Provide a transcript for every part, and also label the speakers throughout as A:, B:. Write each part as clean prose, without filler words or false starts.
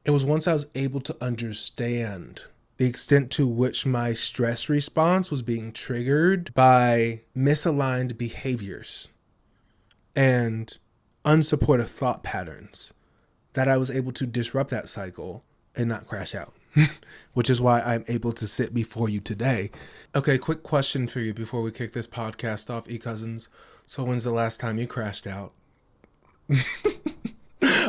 A: It was once I was able to understand the extent to which my stress response was being triggered by misaligned behaviors and unsupportive thought patterns that I was able to disrupt that cycle and not crash out, which is why I'm able to sit before you today. Okay, quick question for you before we kick this podcast off, e-cousins. So when's the last time you crashed out?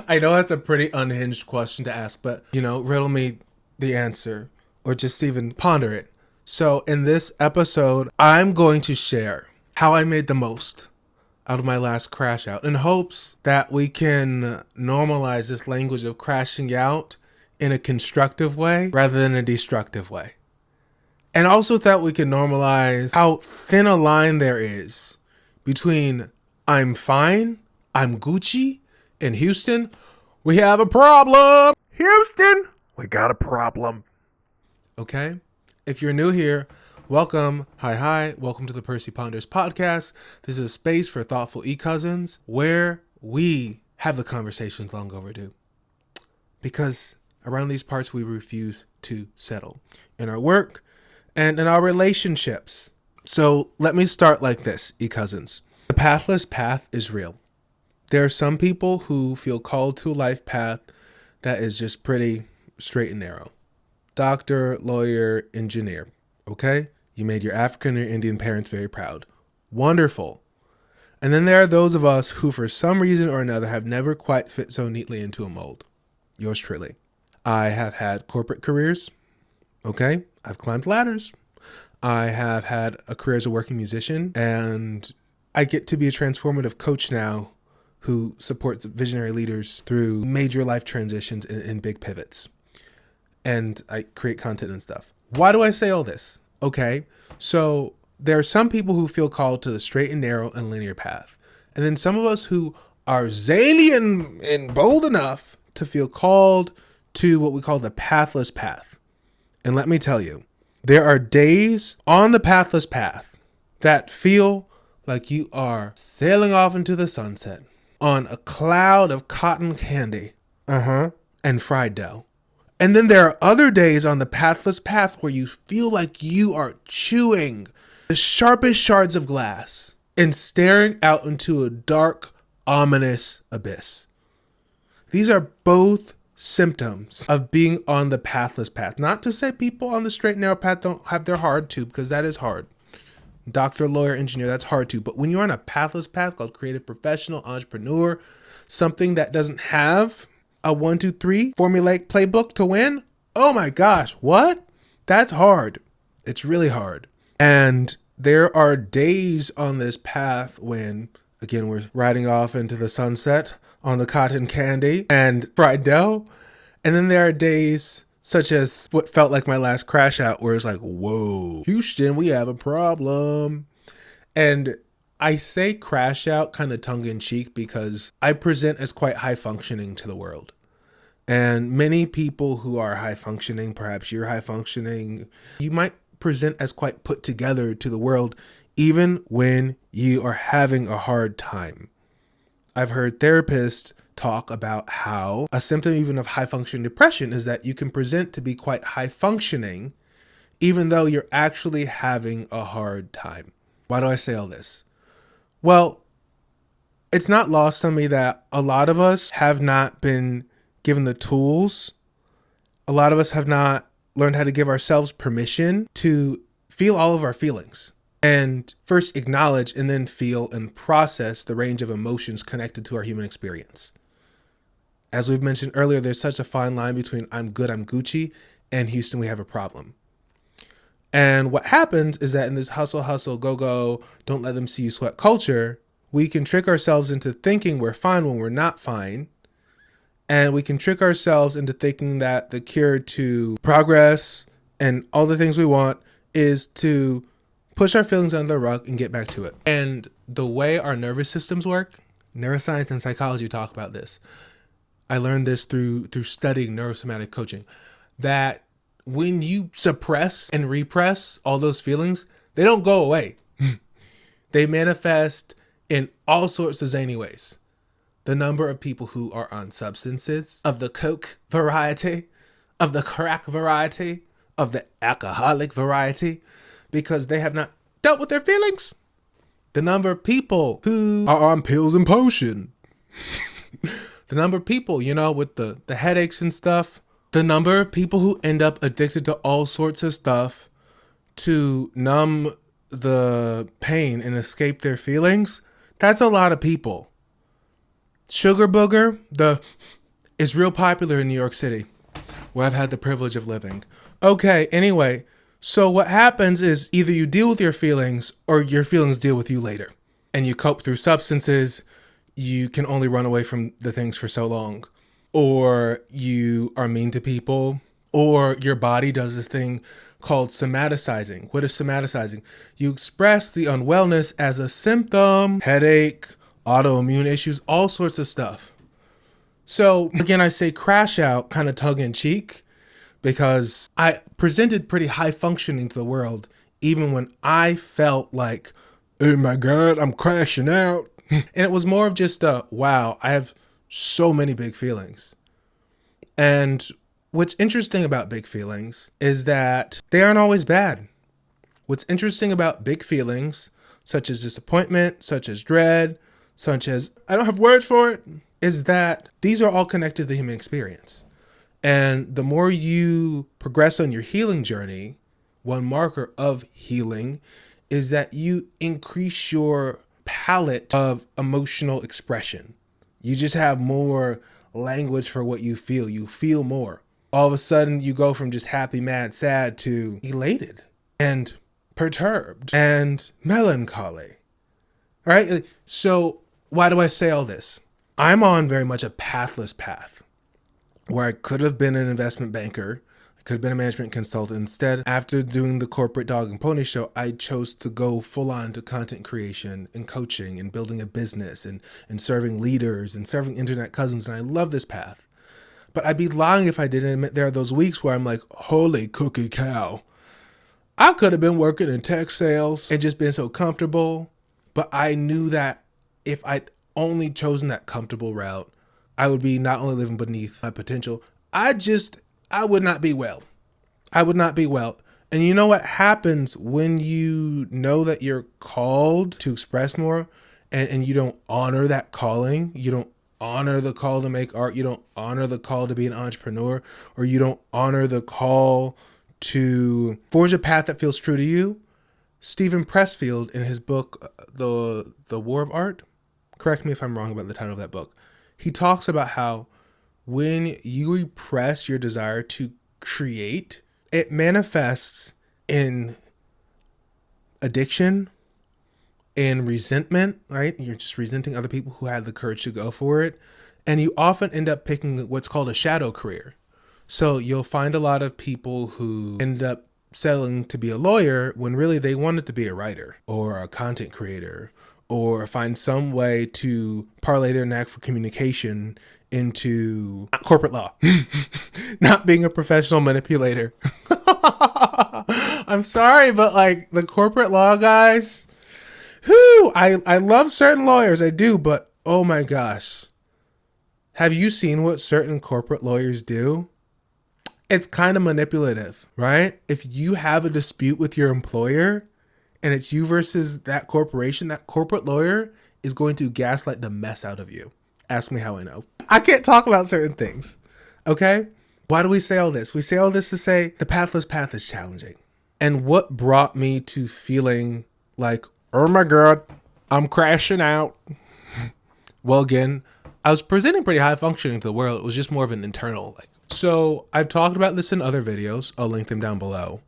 A: I know that's a pretty unhinged question to ask, but, riddle me the answer or just even ponder it. So in this episode, I'm going to share how I made the most out of my last crash out in hopes that we can normalize this language of crashing out in a constructive way rather than a destructive way. And also that we can normalize how thin a line there is between I'm fine, I'm Gucci, and Houston, we have a problem.
B: Houston, we got a problem.
A: Okay? If you're new here, welcome. Hi. Welcome to the Percy Ponders podcast. This is a space for thoughtful e-cousins where we have the conversations long overdue. Because around these parts, we refuse to settle in our work and in our relationships. So let me start like this, e-cousins. The pathless path is real. There are some people who feel called to a life path that is just pretty straight and narrow. Doctor, lawyer, engineer. Okay? You made your African or Indian parents very proud. Wonderful. And then there are those of us who for some reason or another have never quite fit so neatly into a mold. Yours truly. I have had corporate careers. Okay? I've climbed ladders. I have had a career as a working musician, and I get to be a transformative coach now who supports visionary leaders through major life transitions and big pivots. And I create content and stuff. Why do I say all this? Okay, so there are some people who feel called to the straight and narrow and linear path. And then some of us who are zany and bold enough to feel called to what we call the pathless path. And let me tell you, there are days on the pathless path that feel like you are sailing off into the sunset on a cloud of cotton candy, and fried dough. And then there are other days on the pathless path where you feel like you are chewing the sharpest shards of glass and staring out into a dark, ominous abyss. These are both symptoms of being on the pathless path. Not to say people on the straight and narrow path don't have their hard too, because that is hard. Doctor, lawyer, engineer, that's hard too. But when you're on a pathless path called creative professional, entrepreneur, something that doesn't have a 1, 2, 3 formulaic playbook to win, oh my gosh, what? That's hard. It's really hard. And there are days on this path when, again, we're riding off into the sunset on the cotton candy and fried dough. And then there are days such as what felt like my last crash out, where it's like, whoa, Houston, we have a problem. And I say crash out kind of tongue in cheek because I present as quite high functioning to the world. And many people who are high functioning, perhaps you're high functioning, you might present as quite put together to the world, even when you are having a hard time. I've heard therapists talk about how a symptom even of high functioning depression is that you can present to be quite high functioning even though you're actually having a hard time. Why do I say all this? Well, it's not lost on me that a lot of us have not been given the tools. A lot of us have not learned how to give ourselves permission to feel all of our feelings and first acknowledge and then feel and process the range of emotions connected to our human experience. As we've mentioned earlier, there's such a fine line between I'm good, I'm Gucci, and Houston, we have a problem. And what happens is that in this hustle, go, don't let them see you sweat culture, we can trick ourselves into thinking we're fine when we're not fine. And we can trick ourselves into thinking that the cure to progress and all the things we want is to push our feelings under the rug and get back to it. And the way our nervous systems work, neuroscience and psychology talk about this. I learned this through studying neurosomatic coaching, that when you suppress and repress all those feelings, they don't go away. They manifest in all sorts of zany ways. the number of people who are on substances of the coke variety, of the crack variety, of the alcoholic variety, because they have not dealt with their feelings. The number of people who are on pills and potion. The number of people, you know, with the headaches and stuff. The number of people who end up addicted to all sorts of stuff to numb the pain and escape their feelings. That's a lot of people. Sugar booger, is real popular in New York City, where I've had the privilege of living. Okay, anyway, so what happens is either you deal with your feelings or your feelings deal with you later. And you cope through substances. You can only run away from the things for so long. Or you are mean to people. Or your body does this thing called somaticizing. What is somaticizing? You express the unwellness as a symptom, headache, autoimmune issues, all sorts of stuff. So again, I say crash out kind of tongue in cheek because I presented pretty high functioning to the world, even when I felt like, oh my God, I'm crashing out. And it was more of just wow, I have so many big feelings. And what's interesting about big feelings is that they aren't always bad. What's interesting about big feelings, such as disappointment, such as dread, such as, I don't have words for it, is that these are all connected to the human experience. And the more you progress on your healing journey, one marker of healing is that you increase your palette of emotional expression. You just have more language for what you feel. You feel more. All of a sudden, you go from just happy, mad, sad to elated and perturbed and melancholy. All right? So why do I say all this? I'm on very much a pathless path where I could have been an investment banker. I could have been a management consultant. Instead, after doing the corporate dog and pony show, I chose to go full on to content creation and coaching and building a business and serving leaders and serving internet cousins. And I love this path. But I'd be lying if I didn't admit there are those weeks where I'm like, holy cookie cow. I could have been working in tech sales and just been so comfortable. But I knew that if I'd only chosen that comfortable route, I would be not only living beneath my potential, I would not be well. I would not be well. And you know what happens when you know that you're called to express more and you don't honor that calling? You don't honor the call to make art. You don't honor the call to be an entrepreneur, or you don't honor the call to forge a path that feels true to you. Stephen Pressfield, in his book, The War of Art, correct me if I'm wrong about the title of that book, he talks about how when you repress your desire to create, it manifests in addiction, in resentment, right? You're just resenting other people who had the courage to go for it. And you often end up picking what's called a shadow career. So you'll find a lot of people who end up settling to be a lawyer when really they wanted to be a writer or a content creator, or find some way to parlay their knack for communication into corporate law, not being a professional manipulator. I'm sorry, but like the corporate law guys, I love certain lawyers, I do, but oh my gosh. Have you seen what certain corporate lawyers do? It's kind of manipulative, right? If you have a dispute with your employer and it's you versus that corporation, that corporate lawyer is going to gaslight the mess out of you. Ask me how I know. I can't talk about certain things, okay? Why do we say all this? We say all this to say the pathless path is challenging. And what brought me to feeling like, oh my God, I'm crashing out. Well, again, I was presenting pretty high functioning to the world. It was just more of an internal. So I've talked about this in other videos. I'll link them down below.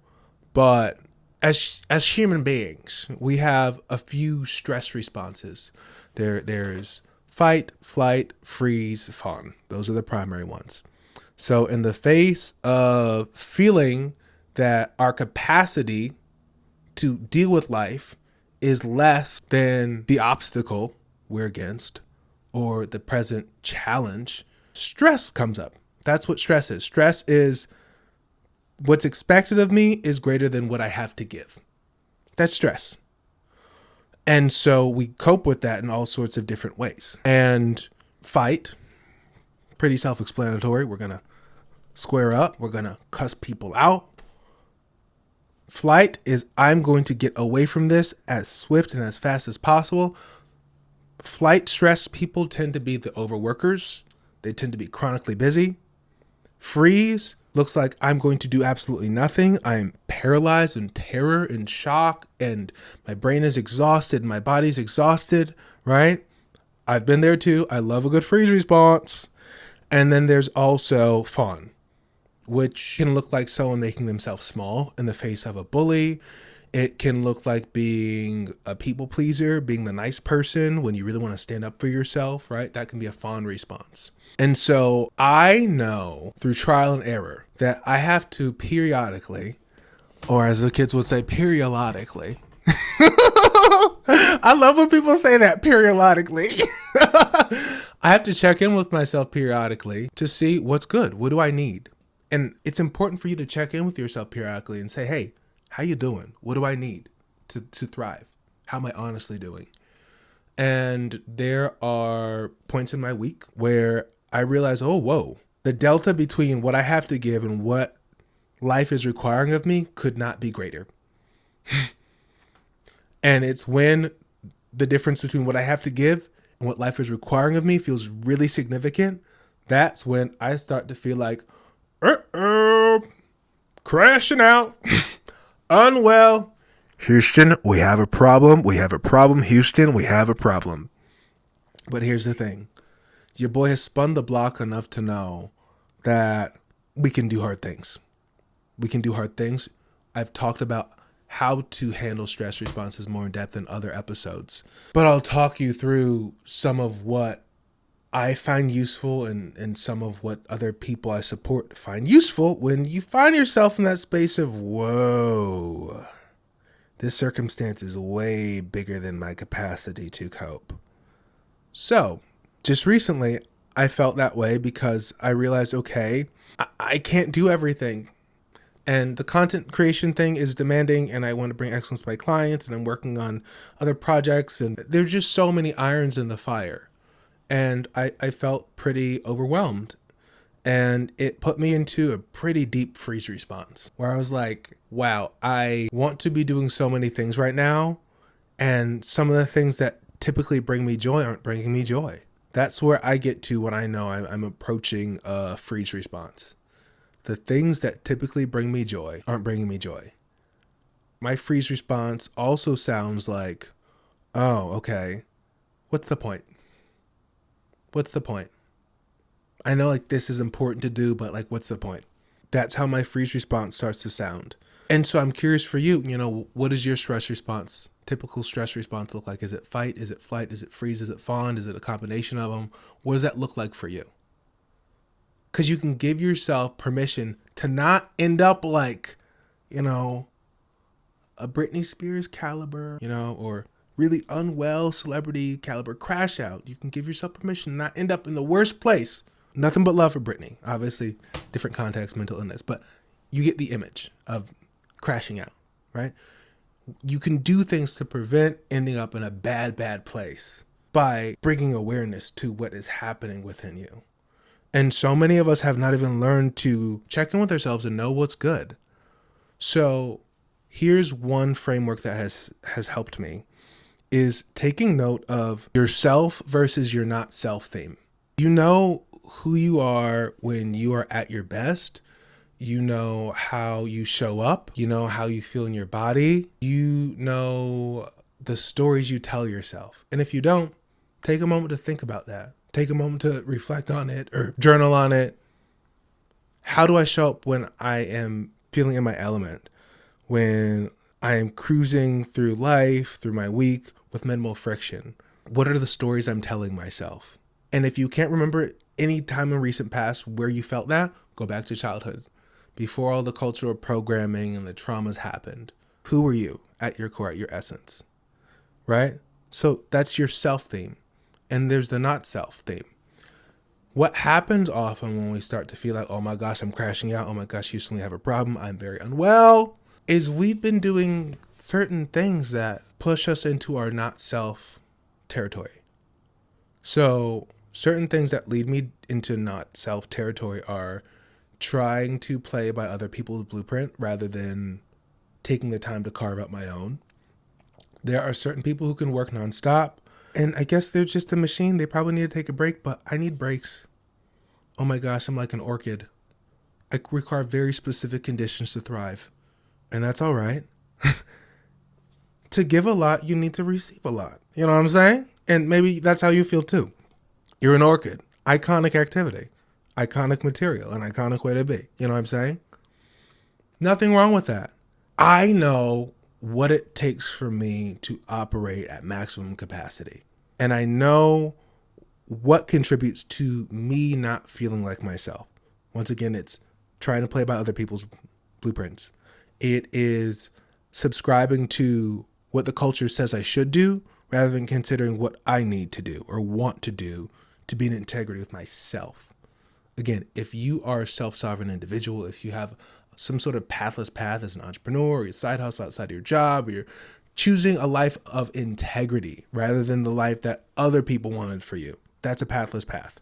A: But as human beings, we have a few stress responses. There's fight, flight, freeze, fawn. Those are the primary ones. So in the face of feeling that our capacity to deal with life is less than the obstacle we're against or the present challenge, stress comes up. That's what stress is. Stress is what's expected of me is greater than what I have to give. That's stress. And so we cope with that in all sorts of different ways. And Fight, pretty self-explanatory. We're going to square up. We're going to cuss people out. Flight is I'm going to get away from this as swift and as fast as possible. Flight stress people tend to be the overworkers. They tend to be chronically busy. Freeze looks like I'm going to do absolutely nothing. I'm paralyzed in terror and shock, and my brain is exhausted. My body's exhausted, right? I've been there too. I love a good freeze response. And then there's also fawn, which can look like someone making themselves small in the face of a bully. It can look like being a people pleaser, being the nice person when you really want to stand up for yourself, right? That can be a fawn response. And so I know through trial and error that I have to periodically, or as the kids would say, periodically. I love when people say that, periodically. I have to check in with myself periodically to see what's good. What do I need? And it's important for you to check in with yourself periodically and say, hey, how you doing? What do I need to thrive? How am I honestly doing? And there are points in my week where I realize, oh, whoa, the delta between what I have to give and what life is requiring of me could not be greater. And it's when the difference between what I have to give and what life is requiring of me feels really significant. That's when I start to feel like, crashing out. Unwell. Houston, we have a problem. We have a problem. Houston, we have a problem. But here's the thing. Your boy has spun the block enough to know that we can do hard things. We can do hard things. I've talked about how to handle stress responses more in depth in other episodes. But I'll talk you through some of what I find useful and some of what other people I support find useful when you find yourself in that space of, whoa, this circumstance is way bigger than my capacity to cope. So, just recently, I felt that way because I realized, okay, I can't do everything. And the content creation thing is demanding, and I want to bring excellence to my clients, and I'm working on other projects, and there's just so many irons in the fire. And I felt pretty overwhelmed. And it put me into a pretty deep freeze response where I was like, wow, I want to be doing so many things right now. And some of the things that typically bring me joy aren't bringing me joy. That's where I get to when I know I'm approaching a freeze response. The things that typically bring me joy aren't bringing me joy. My freeze response also sounds like, oh, okay, what's the point? What's the point? I know like this is important to do, but like, what's the point? That's how my freeze response starts to sound. And so I'm curious for you, what is your stress response? Typical stress response look like? Is it fight? Is it flight? Is it freeze? Is it fawn? Is it a combination of them? What does that look like for you? Because you can give yourself permission to not end up like, a Britney Spears caliber, or really unwell celebrity caliber crash out. You can give yourself permission to not end up in the worst place. Nothing but love for Britney. Obviously, different context, mental illness, but you get the image of crashing out, right? You can do things to prevent ending up in a bad place by bringing awareness to what is happening within you. And so many of us have not even learned to check in with ourselves and know what's good. So here's one framework that has helped me, is taking note of yourself versus your not self theme. You know who you are when you are at your best. You know how you show up. You know how you feel in your body. You know the stories you tell yourself. And if you don't, take a moment to think about that. Take a moment to reflect on it or journal on it. How do I show up when I am feeling in my element? When I am cruising through life, through my week with minimal friction? What are the stories I'm telling myself? And if you can't remember any time in recent past where you felt that, go back to childhood. Before all the cultural programming and the traumas happened, who were you at your core, at your essence? Right? So that's your self theme. And there's the not self theme. What happens often when we start to feel like, oh my gosh, I'm crashing out. Oh my gosh, Houston, we have a problem. I'm very unwell. Is we've been doing certain things that push us into our not self territory. So certain things that lead me into not self territory are trying to play by other people's blueprint rather than taking the time to carve out my own. There are certain people who can work nonstop, and I guess they're just a machine. They probably need to take a break, but I need breaks. Oh my gosh, I'm like an orchid. I require very specific conditions to thrive, and that's all right. To give a lot, you need to receive a lot. You know what I'm saying? And maybe that's how you feel too. You're an orchid. Iconic activity, iconic material, an iconic way to be. You know what I'm saying? Nothing wrong with that. I know what it takes for me to operate at maximum capacity. And I know what contributes to me not feeling like myself. Once again, it's trying to play by other people's blueprints. It is subscribing to what the culture says I should do rather than considering what I need to do or want to do to be in integrity with myself. Again, if you are a self-sovereign individual, if you have some sort of pathless path as an entrepreneur or your side hustle outside of your job, or you're choosing a life of integrity rather than the life that other people wanted for you, that's a pathless path.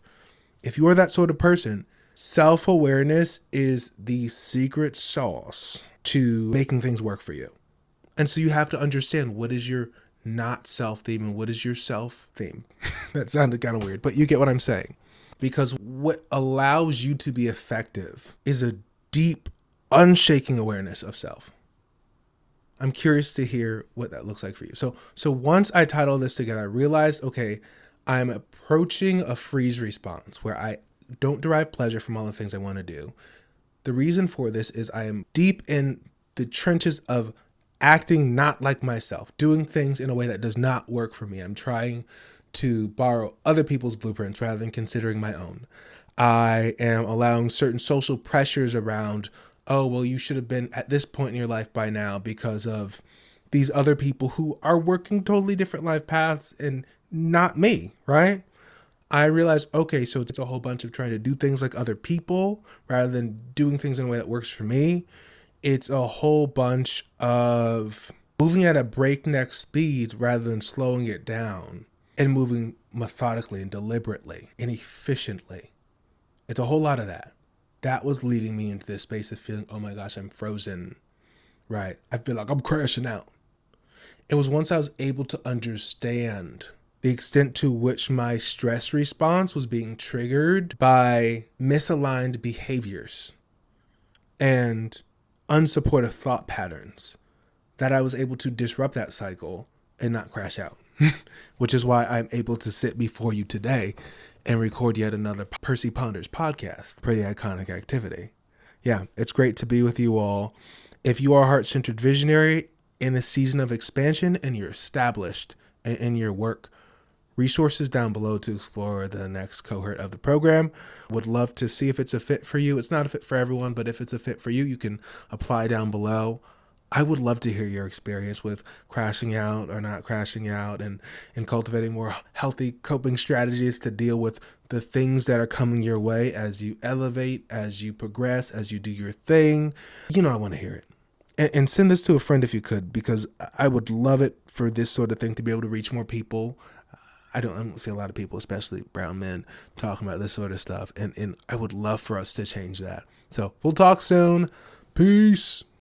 A: If you are that sort of person, self-awareness is the secret sauce to making things work for you. And so you have to understand what is your not self theme and what is your self theme. That sounded kind of weird, but you get what I'm saying. Because what allows you to be effective is a deep, unshaking awareness of self. I'm curious to hear what that looks like for you. So once I title this together, I realized, okay, I'm approaching a freeze response where I don't derive pleasure from all the things I want to do. The reason for this is I am deep in the trenches of acting not like myself, doing things in a way that does not work for me. I'm trying to borrow other people's blueprints rather than considering my own. I am allowing certain social pressures around, oh, well, you should have been at this point in your life by now because of these other people who are working totally different life paths and not me, right? I realized, okay, so it's a whole bunch of trying to do things like other people rather than doing things in a way that works for me. It's a whole bunch of moving at a breakneck speed rather than slowing it down and moving methodically and deliberately and efficiently. It's a whole lot of that. That was leading me into this space of feeling, oh my gosh, I'm frozen, right? I feel like I'm crashing out. It was once I was able to understand the extent to which my stress response was being triggered by misaligned behaviors and unsupportive thought patterns that I was able to disrupt that cycle and not crash out, which is why I'm able to sit before you today and record yet another Percy Ponders podcast. Pretty iconic activity. Yeah, it's great to be with you all. If you are a heart-centered visionary in a season of expansion and you're established in your work, resources down below to explore the next cohort of the program. Would love to see if it's a fit for you. It's not a fit for everyone, but if it's a fit for you, you can apply down below. I would love to hear your experience with crashing out or not crashing out and cultivating more healthy coping strategies to deal with the things that are coming your way as you elevate, as you progress, as you do your thing. You know, I want to hear it. And send this to a friend if you could, because I would love it for this sort of thing to be able to reach more people. I don't see a lot of people, especially brown men, talking about this sort of stuff. And I would love for us to change that. So we'll talk soon. Peace.